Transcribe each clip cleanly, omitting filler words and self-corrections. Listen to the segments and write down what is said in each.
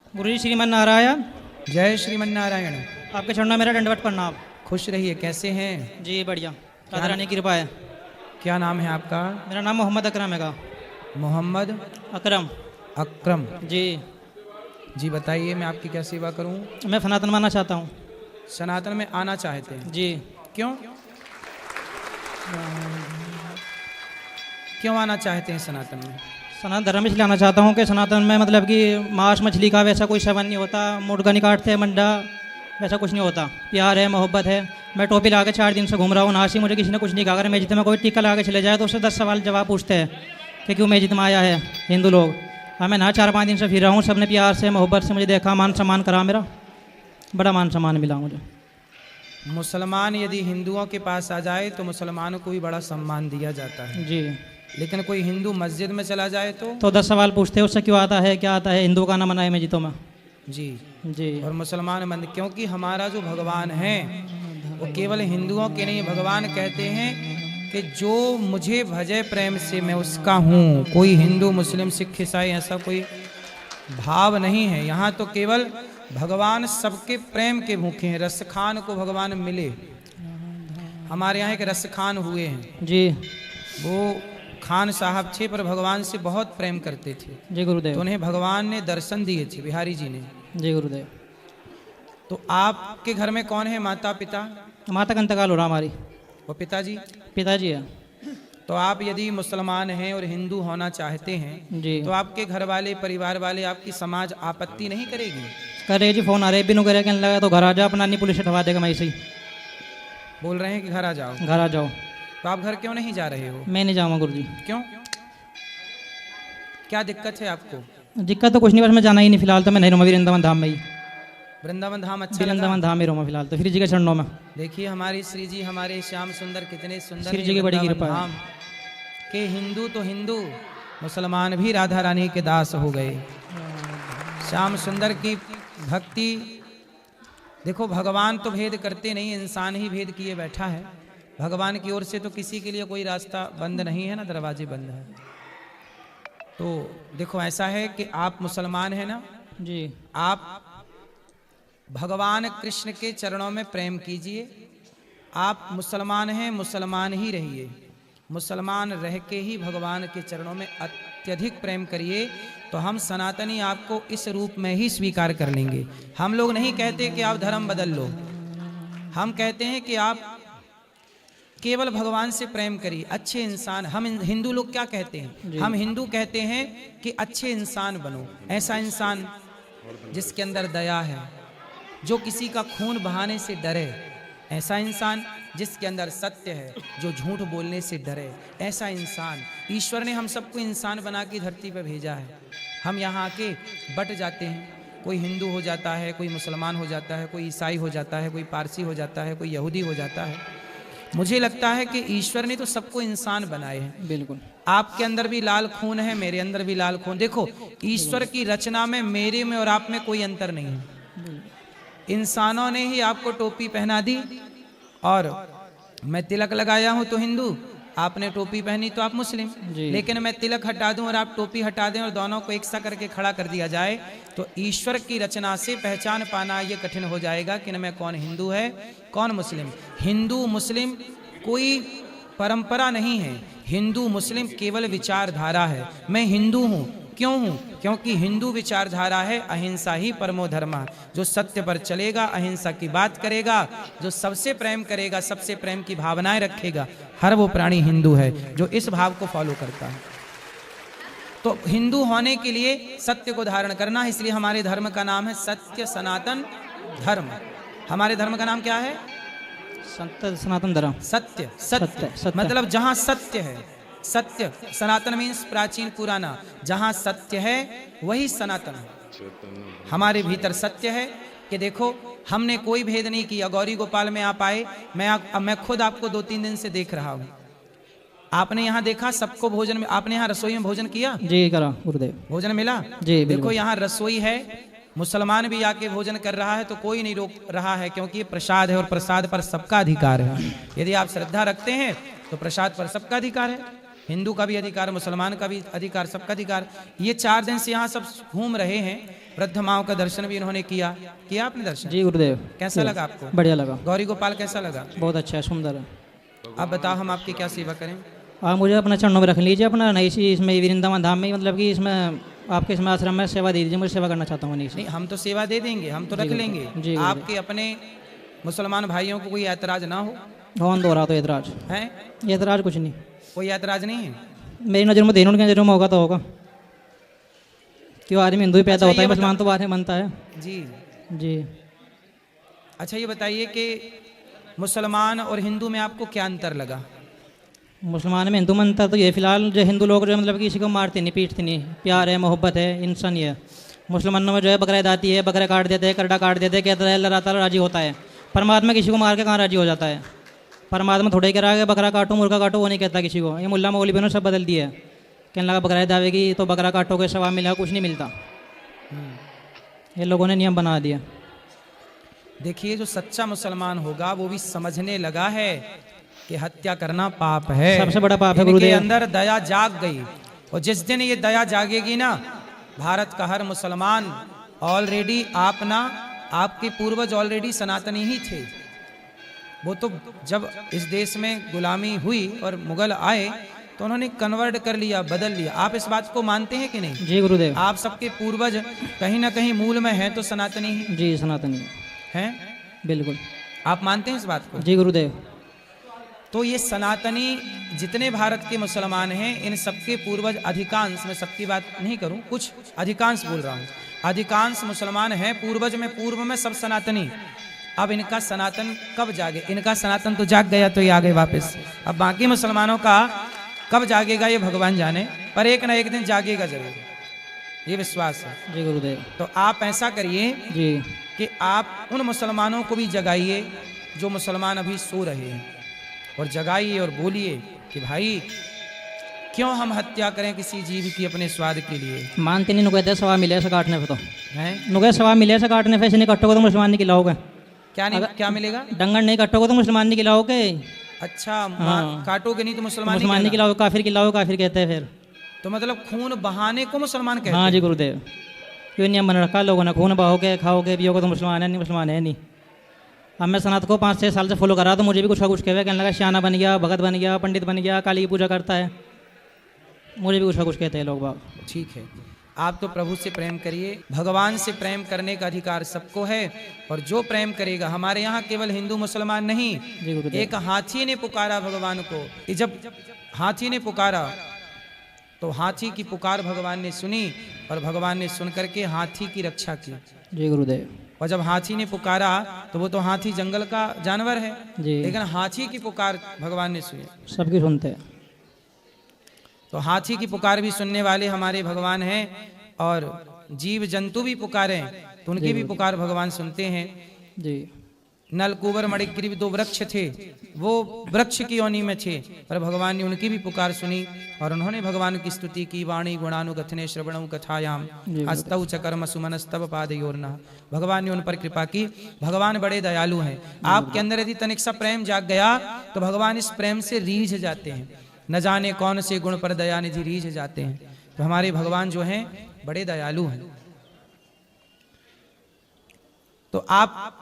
गुरु जी श्रीमन नारायण। जय श्रीमन नारायण। आपके चरणों में मेरा दंडवत प्रणाम। खुश रहिए। कैसे हैं? जी बढ़िया, राधा रानी की कृपा है। क्या नाम है आपका? मेरा नाम मोहम्मद अकरम है। मोहम्मद अकरम अकरम जी। जी। बताइए मैं आपकी क्या सेवा करूं? मैं सनातन मानना चाहता हूँ। सनातन में आना चाहते हैं? जी। क्यों क्यों आना चाहते हैं सनातन में? सनातन धर्म इसलिए आना चाहता हूँ कि सनातन में मतलब कि मांस मछली का वैसा कोई सेवन नहीं होता, मुर्गा नहीं काटते, मंडा वैसा कुछ नहीं होता। प्यार है, मोहब्बत है। मैं टोपी लगा के 4 दिन से घूम रहा हूँ, नासी मुझे किसी ने कुछ नहीं कहा। अगर मस्जिद में कोई टीका लगा के चले जाए तो उससे 10 सवाल जवाब पूछते हैं कि क्यों मस्जिद में आया है हिंदू लोग। हाँ, मैं ना 4-5 दिन से फिर रहा हूँ, सबने प्यार से मोहब्बत से मुझे देखा, मान सम्मान करा, मेरा बड़ा मान सम्मान मिला मुझे। मुसलमान यदि हिंदुओं के पास आ जाए तो मुसलमानों को भी बड़ा सम्मान दिया जाता है, जी। लेकिन कोई हिंदू मस्जिद में चला जाए तो 10 सवाल पूछते हैं, उससे क्यों आता है, क्या आता है, हिंदू का नाम मनाए मस्जिदों में। जी जी। और मुसलमान मंद, क्योंकि हमारा जो भगवान है वो केवल हिंदुओं के नहीं। भगवान कहते हैं कि जो मुझे भजे प्रेम से मैं उसका हूँ। कोई हिंदू मुस्लिम सिख ईसाई ऐसा कोई भाव नहीं है। यहाँ तो केवल भगवान सबके प्रेम के भूखे हैं। रसखान को भगवान मिले। हमारे यहाँ एक रसखान हुए हैं जी। वो खान साहब थे पर भगवान से बहुत प्रेम करते थे। जी गुरुदेव। तो उन्हें भगवान ने दर्शन दिए थे, बिहारी जी ने। जी गुरुदेव। तो आपके घर में कौन है? माता पिता? माता का इंतकाल हो रहा हमारी। वो पिताजी? पिताजी है। तो आप यदि मुसलमान हैं और हिंदू होना चाहते हैं जी। तो आपके घर वाले, परिवार वाले, आपकी समाज आपत्ति नहीं करेगी? करे जी, फोन आ रहे बिनु करे कहने लगा तो घर आ जाओ, अपना नहीं पुलिस हटवा देगा। मैं ऐसे ही बोल रहे हैं कि घर आ जाओ। घर आ जाओ। तो आप घर क्यों नहीं जा रहे हो? मैं नहीं जाऊँगा गुरु जी। क्यों? क्या दिक्कत है आपको? दिक्कत तो कुछ नहीं, बस मैं जाना ही नहीं फिलहाल। तो मैं नहीं रहूँगा वृंदावन धाम में ही। वृंदावन धाम अच्छा लगा? वृंदावन धाम में रहूँगा फिलहाल तो, श्री जी के चरणों में। देखिए हमारी श्री जी, हमारे श्याम सुंदर कितने सुंदर श्री जी की बड़ी कृपा है। धाम के हिंदू तो हिंदू, मुसलमान भी राधा रानी के दास हो गए। श्याम सुंदर की भक्ति देखो। भगवान तो भेद करते नहीं, इंसान ही भेद किए बैठा है। भगवान की ओर से तो किसी के लिए कोई रास्ता बंद नहीं है ना, दरवाजे बंद है। तो देखो ऐसा है कि आप मुसलमान हैं ना जी। आप भगवान कृष्ण के चरणों में प्रेम कीजिए। आप मुसलमान हैं, मुसलमान ही रहिए। मुसलमान रह के ही भगवान के चरणों में अत्यधिक प्रेम करिए, तो हम सनातनी आपको इस रूप में ही स्वीकार कर लेंगे। हम लोग नहीं कहते कि आप धर्म बदल लो, हम कहते हैं कि आप केवल भगवान से प्रेम करिए। अच्छे इंसान, हम हिंदू लोग क्या कहते हैं? हम हिंदू कहते हैं कि अच्छे इंसान बनो। ऐसा इंसान जिसके अंदर दया है, जो किसी का खून बहाने से डरे। ऐसा इंसान जिसके अंदर सत्य है, जो झूठ बोलने से डरे। ऐसा इंसान, ईश्वर ने हम सबको इंसान बना के धरती पर भेजा है। हम यहाँ आके बट जाते हैं। कोई हिंदू हो जाता है, कोई मुसलमान हो जाता है, कोई ईसाई हो जाता है, कोई पारसी हो जाता है, कोई यहूदी हो जाता है। मुझे लगता है कि ईश्वर ने तो सबको इंसान बनाए हैं। बिल्कुल। आपके अंदर भी लाल खून है, मेरे अंदर भी लाल खून। देखो ईश्वर की रचना में मेरे में और आप में कोई अंतर नहीं है। इंसानों ने ही आपको टोपी पहना दी, और मैं तिलक लगाया हूं तो हिंदू, आपने टोपी पहनी तो आप मुस्लिम। लेकिन मैं तिलक हटा दूं और आप टोपी हटा दें और दोनों को एक सा करके खड़ा कर दिया जाए तो ईश्वर की रचना से पहचान पाना ये कठिन हो जाएगा कि न मैं कौन हिंदू है कौन मुस्लिम। हिंदू मुस्लिम कोई परंपरा नहीं है। हिंदू मुस्लिम केवल विचारधारा है। मैं हिंदू हूँ, क्यों हूँ? क्योंकि हिंदू विचारधारा है अहिंसा ही परमो धर्म। जो सत्य पर चलेगा, अहिंसा की बात करेगा, जो सबसे प्रेम करेगा, सबसे प्रेम की भावनाएं रखेगा, हर वो प्राणी हिंदू है जो इस भाव को फॉलो करता है। तो हिंदू होने के लिए सत्य को धारण करना है। इसलिए हमारे धर्म का नाम है सत्य सनातन धर्म। हमारे धर्म का नाम क्या है? सत्य सनातन धर्म। सत्य सत्य, मतलब जहां सत्य है। सत्य, सनातन मीन्स प्राचीन पुराना। जहां सत्य है वही सनातन है। हमारे भीतर सत्य है कि देखो हमने कोई भेद नहीं किया। गौरी गोपाल में आप आए, मैं खुद आपको 2-3 दिन से देख रहा हूं। आपने यहाँ देखा सबको भोजन में, आपने यहाँ रसोई में भोजन किया? जी करा गुरुदेव। भोजन मिला? जी। देखो यहाँ रसोई है, मुसलमान भी आके भोजन कर रहा है तो कोई नहीं रोक रहा है, क्योंकि ये प्रसाद है और प्रसाद पर सबका अधिकार है। यदि आप श्रद्धा रखते हैं तो प्रसाद पर सबका अधिकार है। हिंदू का भी अधिकार, मुसलमान का भी अधिकार, सबका अधिकार। ये 4 दिन से यहाँ सब घूम रहे हैं, वृद्ध माओ का दर्शन भी इन्होंने किया आपने दर्शन? जी गुरुदेव। कैसा लगा आपको? बढ़िया लगा। गौरी गोपाल कैसा लगा? बहुत अच्छा है, सुंदर है। आप बताओ हम आपकी क्या सेवा करें? आप मुझे अपना चरणों में रख लीजिए, अपना नहीं सी इसमें वृंदावन धाम में, मतलब कि इसमें आपके इसमें आश्रम में सेवा दे दीजिए, मुझे सेवा करना चाहता हूँ। नहीं, हम तो सेवा दे देंगे, हम तो रख लेंगे। जी आपके अपने मुसलमान भाइयों को कोई ऐतराज ना हो? कौन दो रहा तो एतराज है? एतराज कुछ नहीं, कोई ऐतराज नहीं है? मेरी नज़र में देनों की नज़रों में होगा तो होगा, क्यों आदमी हिंदू ही पैदा होता है, मुसलमान तो बाद में बनता है। जी जी। अच्छा ये बताइए कि मुसलमान और हिंदू में आपको क्या अंतर लगा? मुसलमान में हिंदू में अंतर तो ये फिलहाल जो हिंदू लोग जो मतलब कि किसी को मारते नहीं पीटते नहीं, प्यार है मोहब्बत है इंसानी है। मुसलमानों में जो है बकरा ईद आती है, बकरा काट देते हैं, करड़ा काट देते हैं, कहता है अल्लाह ताला राजी होता है। परमात्मा किसी को मार के कहाँ राजी हो जाता है? परमात्मा थोड़े कह रहा है बकरा काटो मुर्गा काटो, वो नहीं कहता किसी को। ये मुल्ला मौलवी ने सब बदल दिया है, कहने लगा बकरा ईद आवेगी तो बकरा काटोगे सवाब मिलेगा, कुछ नहीं मिलता। ये लोगों ने नियम बना दिया। देखिए जो सच्चा मुसलमान होगा वो भी समझने लगा है कि हत्या करना पाप है, सबसे बड़ा पाप है इनके गुरुदेव। अंदर दया जाग गई, और जिस दिन ये दया जागेगी ना, भारत का हर मुसलमान ऑलरेडी आपके पूर्वज ऑलरेडी सनातनी ही थे। वो तो जब इस देश में गुलामी हुई और मुगल आए तो उन्होंने कन्वर्ट कर लिया, बदल लिया। आप इस बात को मानते हैं कि नहीं? जी गुरुदेव। आप सबके पूर्वज कहीं ना कहीं मूल में हैं तो सनातनी ही जी सनातनी हैं, बिल्कुल। आप मानते हैं इस बात को? जी गुरुदेव। तो ये सनातनी जितने भारत के मुसलमान हैं, इन सबके पूर्वज अधिकांश, मैं सबकी बात नहीं करूं, कुछ अधिकांश बोल रहा हूं, अधिकांश मुसलमान हैं पूर्वज में, पूर्व में सब सनातनी। अब इनका सनातन कब जागे? इनका सनातन तो जाग गया तो ये आ गए वापस। अब बाकी मुसलमानों का कब जागेगा ये भगवान जाने, पर एक ना एक दिन जागेगा जरूर, ये विश्वास है। जी गुरुदेव। तो आप ऐसा करिए जी कि आप उन मुसलमानों को भी जगाइए जो मुसलमान अभी सो रहे हैं, और जगाइए और बोलिए कि भाई क्यों हम हत्या करें किसी जीव की अपने स्वाद के लिए? मानते नहीं, कहते सवाब मिले ऐसा काटने पे, तो हैं? नुके सवाब मिले ऐसा काटने पे, ऐसे नहीं कटोगे तो मुसलमान नहीं खिलाओगे। क्या नहीं, क्या मिलेगा? डंगर नहीं कटोगे तो मुसलमान नहीं खिलाओगे। अच्छा हाँ। काटोगे नहीं तो मुसलमान मुसलमान नहीं खिलाओगे, काफिर खिलाओगे, काफिर कहते हैं फिर। तो मतलब खून बहाने को मुसलमान कहते हैं? हाँ जी गुरुदेव, क्यों नियम बना रखा लोगों ने, खून बहाओगे खाओगे पियोगे तो मुसलमान है नहीं, मुसलमान है नहीं। अब मैं सनात को 5-6 साल से फॉलो कर रहा, तो मुझे भी कुछ कहने लगा, श्याना बन गया, भगत बन गया, पंडित बन गया, काली की पूजा करता है, मुझे भी कुछ कहते हैं लोग बाग। ठीक है, आप तो प्रभु से प्रेम करिए, भगवान से प्रेम करने का अधिकार सबको है, और जो प्रेम करेगा, हमारे यहाँ केवल हिंदू मुसलमान नहीं, एक हाथी ने पुकारा भगवान को। जब हाथी ने पुकारा तो हाथी की पुकार भगवान ने सुनी, और भगवान ने सुन करके हाथी की रक्षा की। जी गुरुदेव। और जब हाथी ने पुकारा तो वो तो हाथी जंगल का जानवर है जी, लेकिन हाथी की पुकार भगवान ने सुनी, सबकी सुनते हैं। तो हाथी की पुकार भी सुनने वाले हमारे भगवान हैं, और जीव जंतु भी पुकारें तो उनकी भी पुकार भगवान सुनते हैं। जी। नलकूबर मणिग्रीव 2 वृक्ष थे, वो वृक्ष की योनि में थे, पर भगवान ने उनकी भी पुकार सुनी, और उन्होंने भगवान की स्तुति की। वाणी गुणानुगथने श्रवणं कथायाम हस्तौ च कर्म सुमनस्तव पादयोर्नः। भगवान ने उन पर कृपा की। भगवान बड़े दयालु हैं। आपके अंदर यदि तनिक सा प्रेम जाग गया तो भगवान इस प्रेम से रीझ जाते हैं, न जाने कौन से गुण पर दया निधि रीझ जाते हैं। तो हमारे भगवान जो हैं बड़े दयालु हैं। तो आप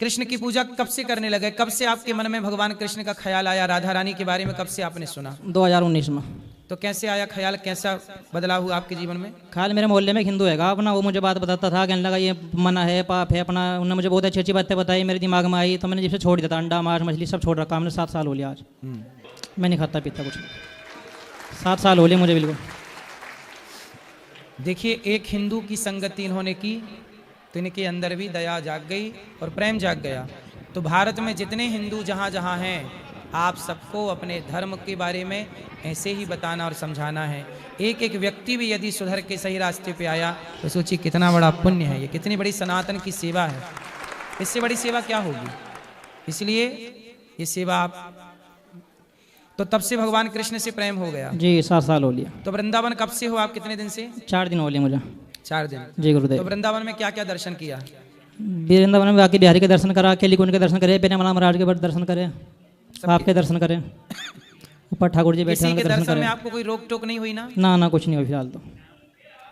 कृष्ण की पूजा कब से करने लगे? कब से आपके मन में भगवान कृष्ण का ख्याल आया? राधा रानी के बारे में कब से आपने सुना? 2019 में। तो कैसे आया ख्याल, कैसा बदलाव हुआ आपके जीवन में? ख्याल मेरे मोहल्ले में एक हिंदू हैगा अपना, वो मुझे बात बताता था, कहने लगा ये मना है, पाप है अपना। उन्होंने मुझे बहुत अच्छी अच्छी बातें बताई, मेरे दिमाग में आई, तो मैंने जिससे छोड़ दिया था। अंडा मांस मछली सब छोड़ रखा हमने, 7 साल हो लिया आज। मैं नहीं खाता पीता कुछ, 7 साल हो लिए मुझे बिल्कुल। देखिए, एक हिंदू की संगति इन्होंने की तो इनके अंदर भी दया जाग गई और प्रेम जाग गया। तो भारत में जितने हिंदू जहाँ जहाँ हैं, आप सबको अपने धर्म के बारे में ऐसे ही बताना और समझाना है। एक एक व्यक्ति भी यदि सुधर के सही रास्ते पे आया तो सोचिए कितना बड़ा पुण्य है, ये कितनी बड़ी सनातन की सेवा है। इससे बड़ी सेवा क्या होगी? इसलिए ये सेवा आप, तो तब से भगवान कृष्ण से प्रेम हो गया जी, 7 साल हो लिया। तो वृंदावन कब से हो आप? कितने दिन से? 4 दिन हो लिए मुझे। 4 दिन जी गुरुदेव। तो वृंदावन में क्या क्या दर्शन किया? वृंदावन में बाकी बिहारी के दर्शन करा, केली कुंड के दर्शन करे, पेनामला महाराज के दर्शन करे, आपके दर्शन करें, ऊपर ठाकुर जी बैठे किसी के हैं दर्शन दर्शन में करें। आपको कोई रोक टोक नहीं हुई ना? ना ना कुछ नहीं हुई फिलहाल तो।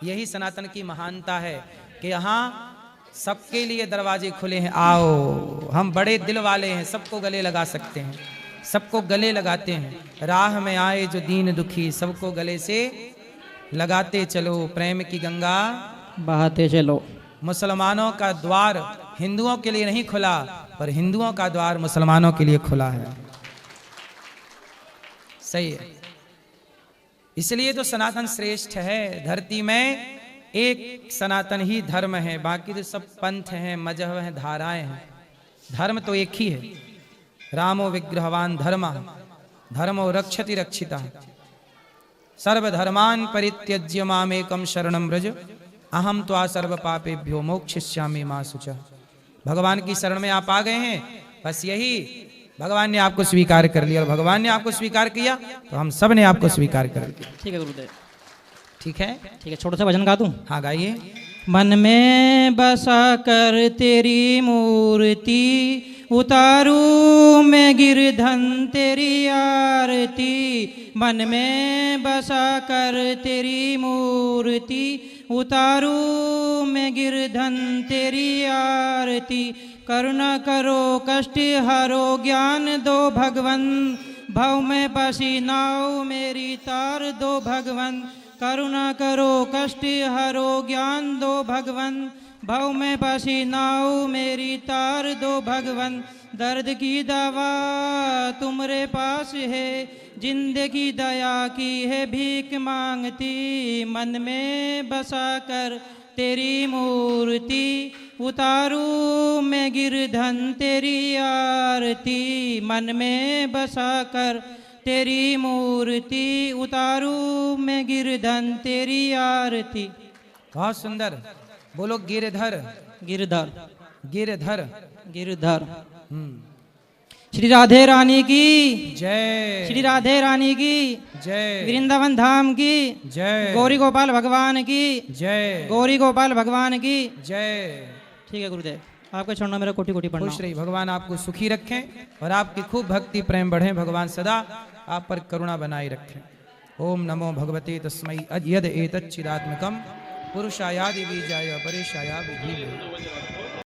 यही सनातन की महानता है कि यहाँ सबके लिए दरवाजे खुले हैं। आओ, हम बड़े दिल वाले हैं, सबको गले लगा सकते हैं, सबको गले लगाते हैं। राह में आए जो दीन दुखी, सबको गले से लगाते चलो, प्रेम की गंगा बहाते चलो। मुसलमानों का द्वार हिंदुओं के लिए नहीं खुला, पर हिंदुओं का द्वार मुसलमानों के लिए खुला है। सही है। इसलिए तो सनातन श्रेष्ठ है। धरती में एक सनातन ही धर्म है, बाकी तो सब पंथ हैं, मजहब हैं, धाराएं हैं। धर्म तो एक ही है। रामो विग्रहवान धर्म, धर्मो रक्षति रक्षिता, सर्वधर्मान परित्यज्य मामेकम शरणं व्रज, अहम त्वा सर्व पापेभ्यो मोक्षयिष्यामि मा शुचः। भगवान की शरण में आप आ गए हैं, बस यही भगवान ने आपको स्वीकार कर लिया, और भगवान ने आपको स्वीकार किया तो हम सब ने आपको स्वीकार कर लिया। ठीक है गुरुदेव। ठीक है, ठीक है, छोटा सा भजन गा दूं? हाँ गाइए। मन में बसा कर तेरी मूर्ति, उतारू मैं गिरधन तेरी आरती। मन में बसा कर तेरी मूर्ति, उतारू मैं गिरधन तेरी आरती। करुणा करो कष्ट हरो ज्ञान दो भगवन, भव में पसीनाओ मेरी तार दो भगवन। करुणा करो कष्ट हरो ज्ञान दो भगवन, भव में पसीनाओ मेरी तार दो भगवन। दर्द की दवा तुम्हारे पास है, जिंदगी दया की है भीख मांगती। मन में बसा कर तेरी मूर्ति, उतारू मैं गिरधन तेरी आरती। मन में बसा कर तेरी मूर्ति, उतारू मैं गिरधन तेरी आरती। बहुत सुंदर, बोलो गिरधर। गिरधर, गिरधर, गिरधर। श्री राधे रानी की जय, श्री राधे रानी की जय, वृंदावन धाम की जय, गौरी गोपाल भगवान की जय, गौरी गोपाल भगवान की जय। ठीक है गुरुदेव, आपके चरणों में मेरा कोटि कोटि प्रणाम। खुश रही, भगवान आपको सुखी रखें और आपकी खूब भक्ति प्रेम बढ़े। भगवान सदा आप पर करुणा बनाए रखें। ओम नमो भगवते तस्मै यद एतच्चिदात्मकं पुरुषायादि बीजाय परेशाया विधि।